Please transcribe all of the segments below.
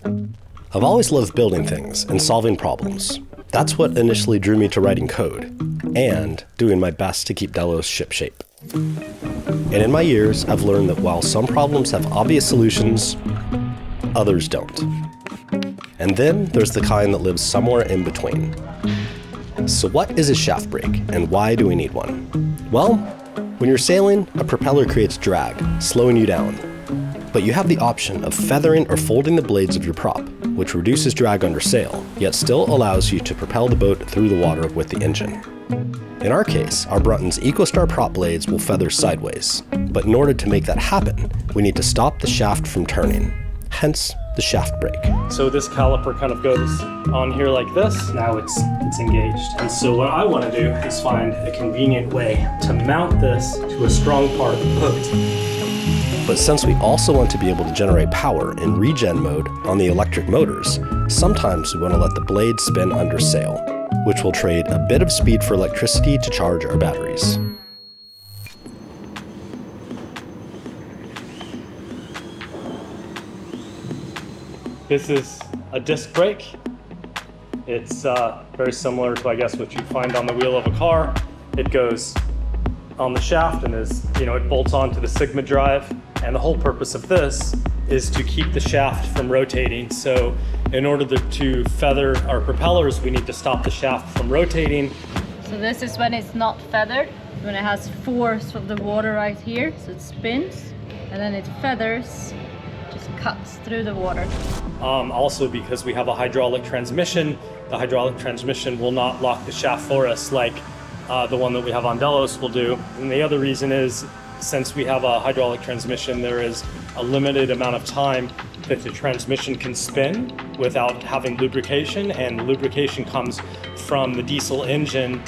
I've always loved building things and solving problems. That's what initially drew me to writing code and doing my best to keep Delos shipshape. And in my years, I've learned that while some problems have obvious solutions, others don't. And then there's the kind that lives somewhere in between. So what is a shaft brake, and why do we need one? Well, when you're sailing, a propeller creates drag, slowing you down. But you have the option of feathering or folding the blades of your prop, which reduces drag under sail, yet still allows you to propel the boat through the water with the engine. In our case, our Brunton's EcoStar prop blades will feather sideways, but in order to make that happen, we need to stop the shaft from turning, hence the shaft brake. So this caliper kind of goes on here like this. Now it's engaged. And so what I want to do is find a convenient way to mount this to a strong part of the boat. But since we also want to be able to generate power in regen mode on the electric motors, sometimes we want to let the blade spin under sail, which will trade a bit of speed for electricity to charge our batteries. This is a disc brake. It's very similar to, I guess, what you find on the wheel of a car. It goes on the shaft and it bolts onto the Sigma drive. And the whole purpose of this is to keep the shaft from rotating. So in order to feather our propellers, we need to stop the shaft from rotating. So this is when it's not feathered, when it has force of the water right here. So it spins and then it feathers, just cuts through the water. Also because we have a hydraulic transmission, the hydraulic transmission will not lock the shaft for us like the one that we have on Delos will do. And the other reason is, since we have a hydraulic transmission, there is a limited amount of time that the transmission can spin without having lubrication, and lubrication comes from the diesel engine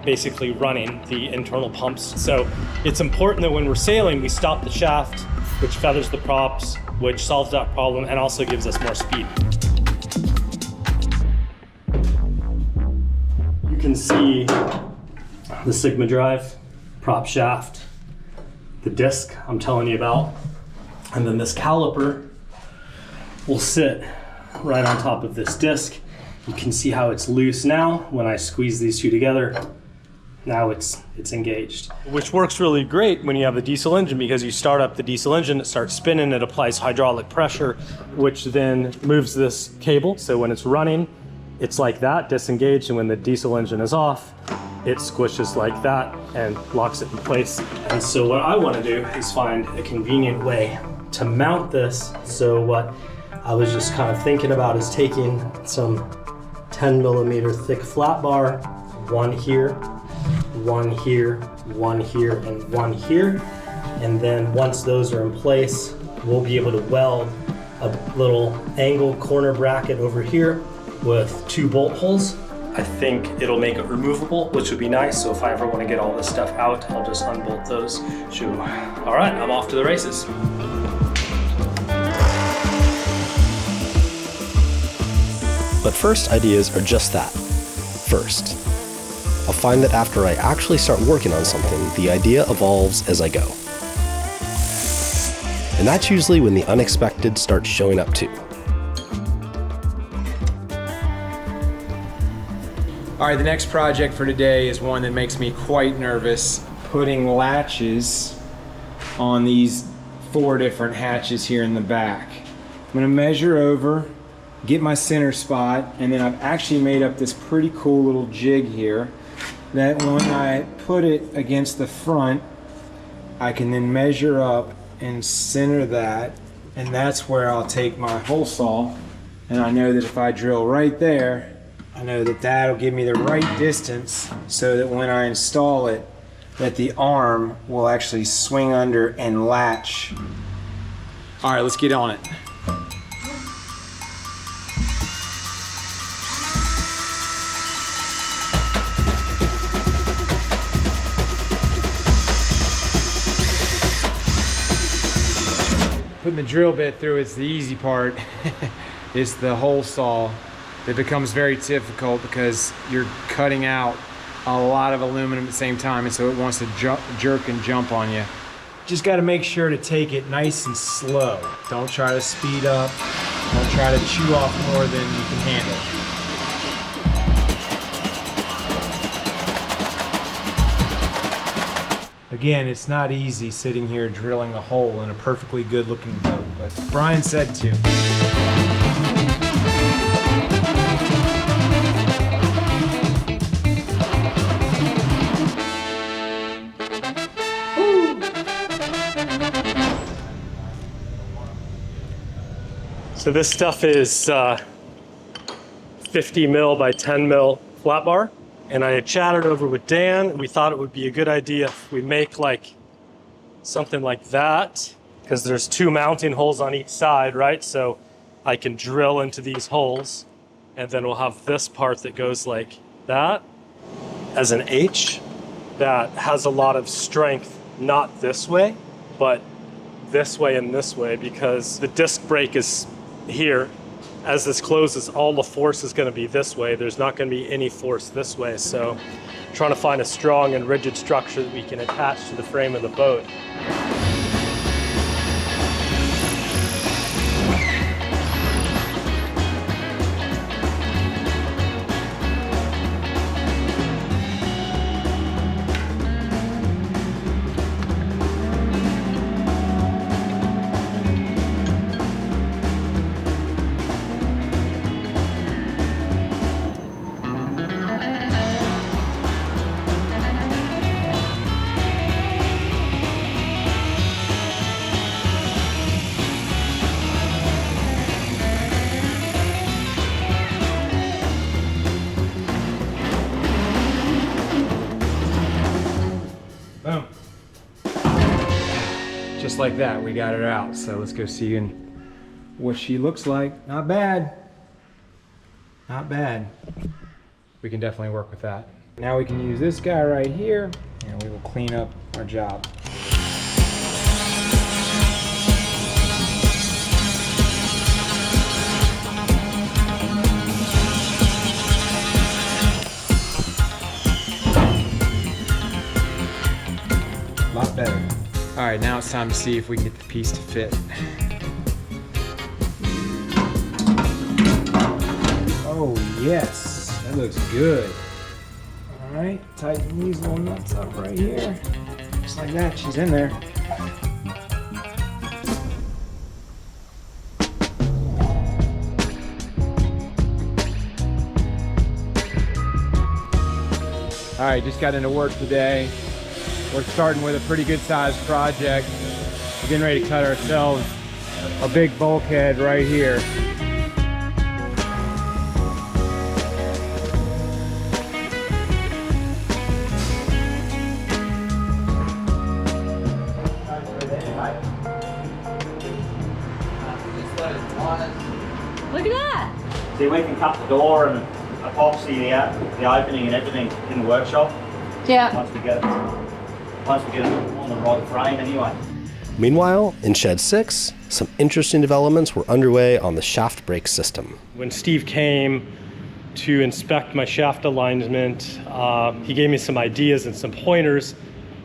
basically running the internal pumps. So it's important that when we're sailing, we stop the shaft, which feathers the props, which solves that problem and also gives us more speed. You can see the Sigma drive, prop shaft, the disc I'm telling you about, and then this caliper will sit right on top of this disc. You can see how it's loose now when I squeeze these two together. Now it's engaged. Which works really great when you have a diesel engine, because you start up the diesel engine, it starts spinning, it applies hydraulic pressure, which then moves this cable. So when it's running, it's like that, disengaged, and when the diesel engine is off, it squishes like that and locks it in place. And so what I want to do is find a convenient way to mount this. So what I was just kind of thinking about is taking some 10mm thick flat bar, one here, one here, one here, and one here. And then once those are in place, we'll be able to weld a little angled corner bracket over here with 2 bolt holes. I think it'll make it removable, which would be nice. So if I ever want to get all this stuff out, I'll just unbolt those. Shoo. All right, I'm off to the races. But first ideas are just that, first. I'll find that after I actually start working on something, the idea evolves as I go. And that's usually when the unexpected starts showing up too. All right, the next project for today is one that makes me quite nervous. Putting latches on these 4 different hatches here in the back. I'm gonna measure over, get my center spot, and then I've actually made up this pretty cool little jig here that when I put it against the front, I can then measure up and center that, and that's where I'll take my hole saw, and I know that if I drill right there, I know that that'll give me the right distance so that when I install it, that the arm will actually swing under and latch. All right, let's get on it. Putting the drill bit through is the easy part. It's the hole saw that becomes very difficult because you're cutting out a lot of aluminum at the same time, and so it wants to jerk and jump on you. Just got to make sure to take it nice and slow. Don't try to speed up. Don't try to chew off more than you can handle. Again, it's not easy sitting here drilling a hole in a perfectly good looking boat, but Brian said to. So this stuff is 50 mil by 10 mil flat bar. And I had chatted over with Dan, and we thought it would be a good idea if we make like something like that, because there's 2 mounting holes on each side, right? So I can drill into these holes, and then we'll have this part that goes like that as an H that has a lot of strength, not this way, but this way and this way, because the disc brake is here. As this closes, all the force is going to be this way. There's not going to be any force this way. So trying to find a strong and rigid structure that we can attach to the frame of the boat. Boom. Just like that, we got her out. So let's go see what she looks like. Not bad. Not bad. We can definitely work with that. Now we can use this guy right here, and we will clean up our job. A lot better. All right, now it's time to see if we can get the piece to fit. Oh yes, that looks good. All right, tighten these little nuts up right here. Just like that, she's in there. All right, just got into work today. We're starting with a pretty good sized project. We're getting ready to cut ourselves a big bulkhead right here. Look at that! See, we can cut the door and epoxy the opening and everything in the workshop. Yeah. Once we get it on the right frame anyway. Meanwhile, in Shed 6, some interesting developments were underway on the shaft brake system. When Steve came to inspect my shaft alignment, he gave me some ideas and some pointers,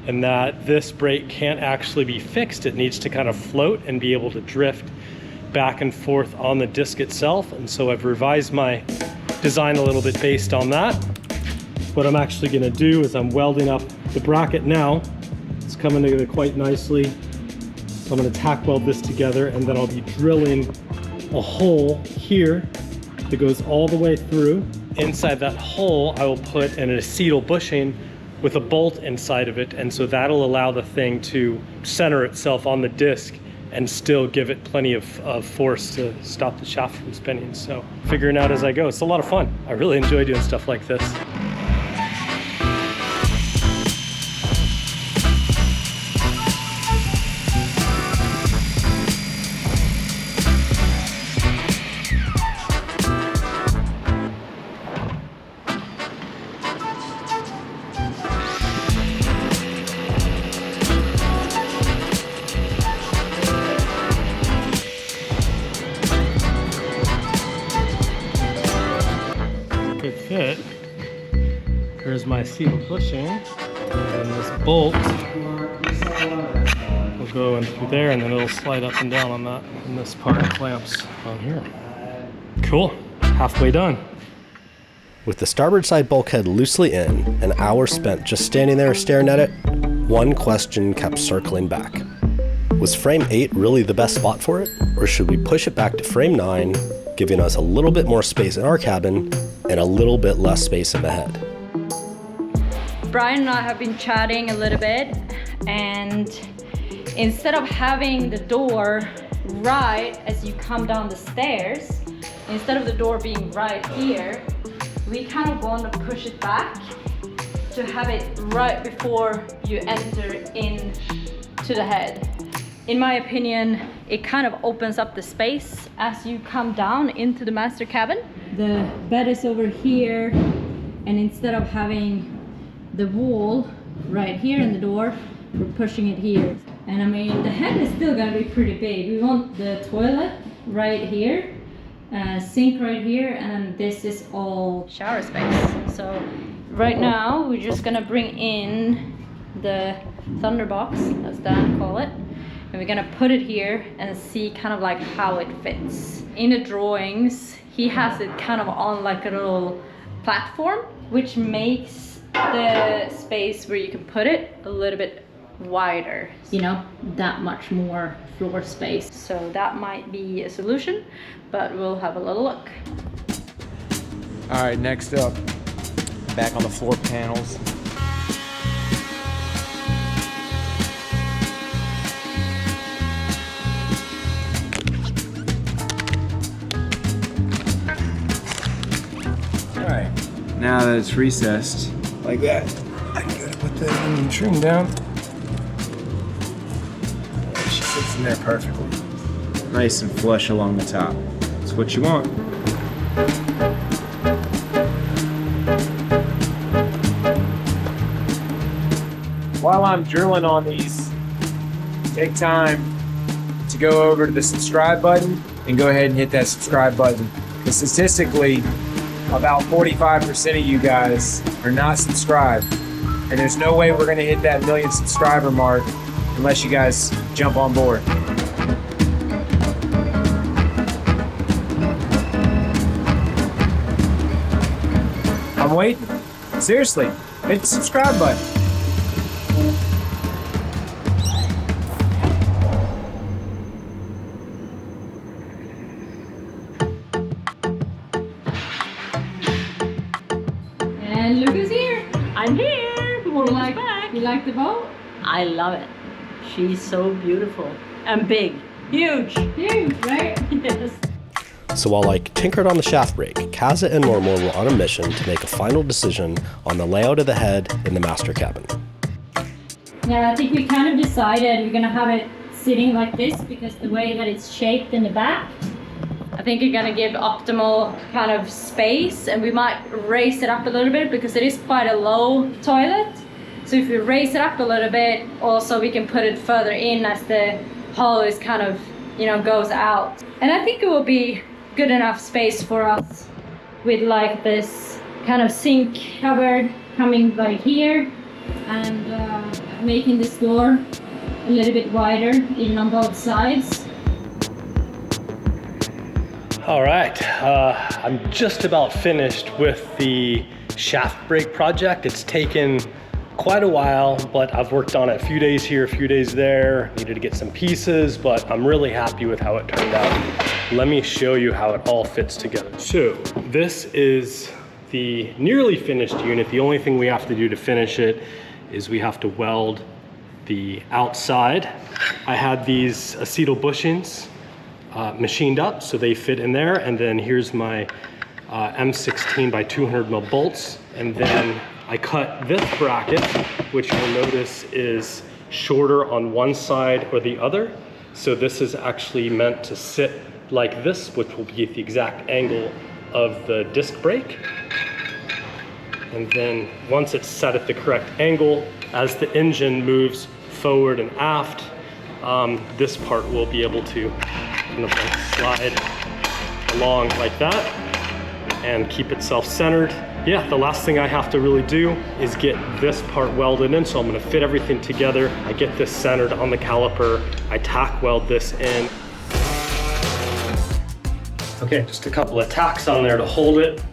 and that this brake can't actually be fixed. It needs to kind of float and be able to drift back and forth on the disc itself. And so I've revised my design a little bit based on that. What I'm actually going to do is I'm welding up the bracket now. It's coming together quite nicely. So I'm going to tack weld this together, and then I'll be drilling a hole here that goes all the way through. Inside that hole, I will put an acetyl bushing with a bolt inside of it, and so that'll allow the thing to center itself on the disc and still give it plenty of force to stop the shaft from spinning. So figuring out as I go. It's a lot of fun. I really enjoy doing stuff like this. Good fit. Here's my acetyl bushing, and this bolt will It'll go in through there, and then it'll slide up and down on that. And this part clamps on here. Cool, halfway done. With the starboard side bulkhead loosely in, an hour spent just standing there staring at it, one question kept circling back. Was frame 8 really the best spot for it? Or should we push it back to frame 9, giving us a little bit more space in our cabin and a little bit less space in the head? Brian and I have been chatting a little bit, and instead of having the door right as you come down the stairs, instead of the door being right here, we kind of want to push it back to have it right before you enter into the head. In my opinion, it kind of opens up the space as you come down into the master cabin. The bed is over here, and instead of having the wall right here in the door, we're pushing it here. And I mean, the head is still gonna be pretty big. We want the toilet right here, sink right here, and this is all shower space. So right now we're just gonna bring in the thunderbox, as Dan call it, and we're gonna put it here and see kind of like how it fits. In the drawings, he has it kind of on like a little platform, which makes the space where you can put it a little bit wider, you know, that much more floor space. So that might be a solution, but we'll have a little look. All right, next up, back on the floor panels. All right, now that it's recessed like that, I can go to put the trim down. She sits in there perfectly. Nice and flush along the top. That's what you want. While I'm drilling on these, take time to go over to the subscribe button and go ahead and hit that subscribe button. Because statistically, about 45% of you guys are not subscribed. And there's no way we're gonna hit that 1 million subscriber mark unless you guys jump on board. I'm waiting. Seriously, hit the subscribe button. And look who's here. I'm here. Welcome back. You like the boat? I love it. She's so beautiful and big. Huge. Huge, right? Yes. So while I tinkered on the shaft brake, Kaza and Normor were on a mission to make a final decision on the layout of the head in the master cabin. Yeah, I think we kind of decided we're gonna have it sitting like this because the way that it's shaped in the back, I think you're gonna give optimal kind of space, and we might raise it up a little bit because it is quite a low toilet. So if we raise it up a little bit, also we can put it further in as the hull is kind of, you know, goes out. And I think it will be good enough space for us with like this kind of sink cupboard coming right here, and making this door a little bit wider even on both sides. All right, I'm just about finished with the shaft brake project. It's taken quite a while, but I've worked on it a few days here, a few days there. Needed to get some pieces, but I'm really happy with how it turned out. Let me show you how it all fits together. So this is the nearly finished unit. The only thing we have to do to finish it is we have to weld the outside. I had these acetyl bushings machined up so they fit in there, and then here's my M16 by 200 mil bolts, and then I cut this bracket, which you'll notice is shorter on one side or the other. So this is actually meant to sit like this, which will be at the exact angle of the disc brake. And then once it's set at the correct angle, as the engine moves forward and aft, this part will be able to kind of like slide along like that and keep itself centered. yeah, the last thing I have to really do is get this part welded in. So I'm gonna fit everything together. I get this centered on the caliper. I tack weld this in. Okay, just a couple of tacks on there to hold it.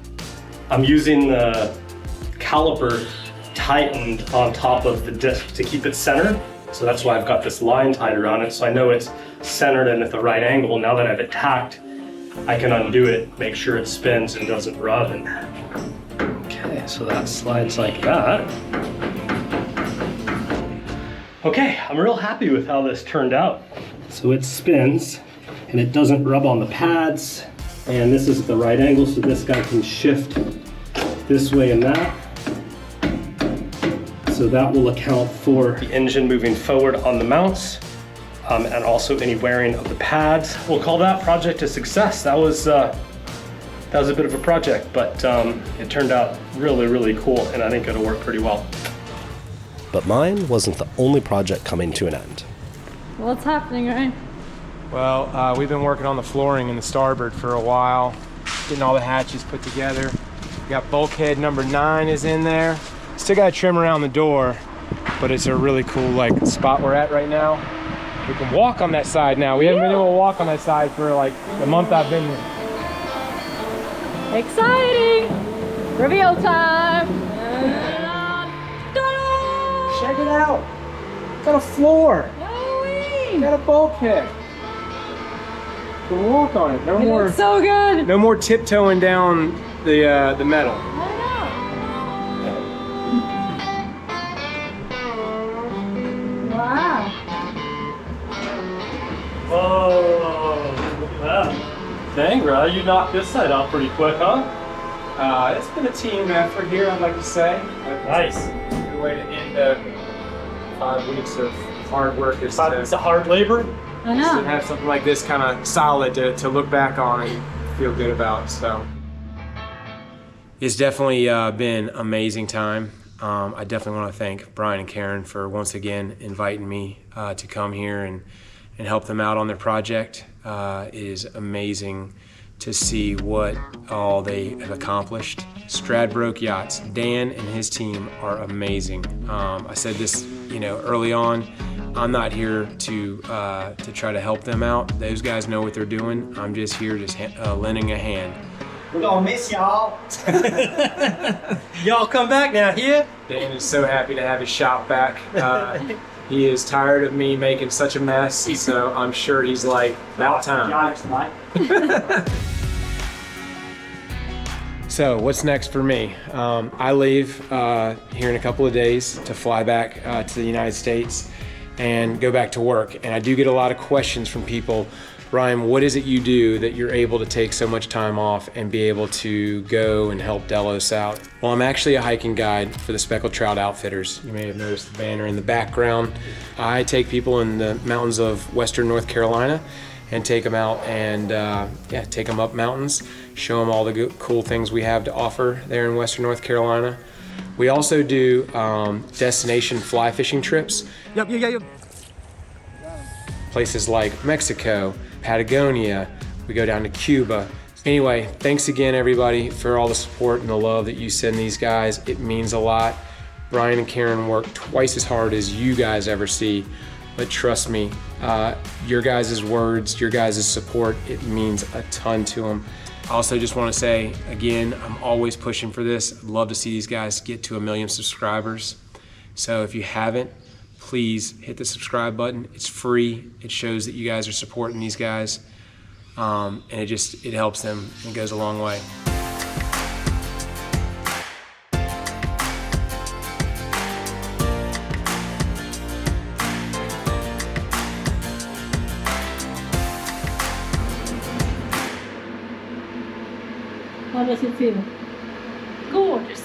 I'm using the caliper tightened on top of the disc to keep it centered. So that's why I've got this line tied around it. So I know it's centered and at the right angle. Now that I have it tacked, I can undo it, make sure it spins and doesn't rub. And okay, so that slides like that. Okay, I'm real happy with how this turned out. So it spins and it doesn't rub on the pads. And this is at the right angle, so this guy can shift this way and that. So that will account for the engine moving forward on the mounts and also any wearing of the pads. We'll call that project a success. That was a bit of a project, but it turned out really, really cool, and I think it'll work pretty well. But mine wasn't the only project coming to an end. What's happening, Ryan? Well, we've been working on the flooring in the starboard for a while, getting all the hatches put together. We got bulkhead number 9 is in there. Still got to trim around the door, but it's a really cool spot we're at right now. We can walk on that side now. We haven't been able to walk on that side for the month I've been here. Exciting! Reveal time! Check it out. It's got a floor. No Got a bulkhead. You can walk on it. No more. looks so good! No more tiptoeing down the metal. Wow. Oh, look at that. Dang, bro, you knocked this side out pretty quick, huh? It's been a team effort here, I'd like to say. Nice. Good way to end 5 weeks of hard work is It's a hard labor. I to know. have something like this kind of solid to look back on and feel good about. So it's definitely been an amazing time. I definitely want to thank Brian and Karen for once again inviting me to come here and help them out on their project. It is amazing to see what all they have accomplished. Stradbroke Yachts, Dan and his team are amazing. I said this, early on. I'm not here to try to help them out. Those guys know what they're doing. I'm just here, lending a hand. We're gonna miss y'all. Y'all come back now, here? Dan is so happy to have his shop back. He is tired of me making such a mess, so I'm sure he's like, about time. Yachts tonight. So what's next for me? I leave here in a couple of days to fly back to the United States and go back to work. And I do get a lot of questions from people. Ryan, what is it you do that you're able to take so much time off and be able to go and help Delos out? Well, I'm actually a hiking guide for the Speckled Trout Outfitters. You may have noticed the banner in the background. I take people in the mountains of Western North Carolina and take them out and take them up mountains, show them all the cool things we have to offer there in Western North Carolina. We also do destination fly fishing trips. Yep. Places like Mexico, Patagonia, we go down to Cuba. Anyway, thanks again everybody for all the support and the love that you send these guys. It means a lot. Brian and Karen work twice as hard as you guys ever see, but trust me, your guys' words, your guys' support, it means a ton to them. I also just want to say, again, I'm always pushing for this. I'd love to see these guys get to 1 million subscribers. So if you haven't, please hit the subscribe button. It's free. It shows that you guys are supporting these guys. And it helps them and goes a long way. How does it feel? Gorgeous.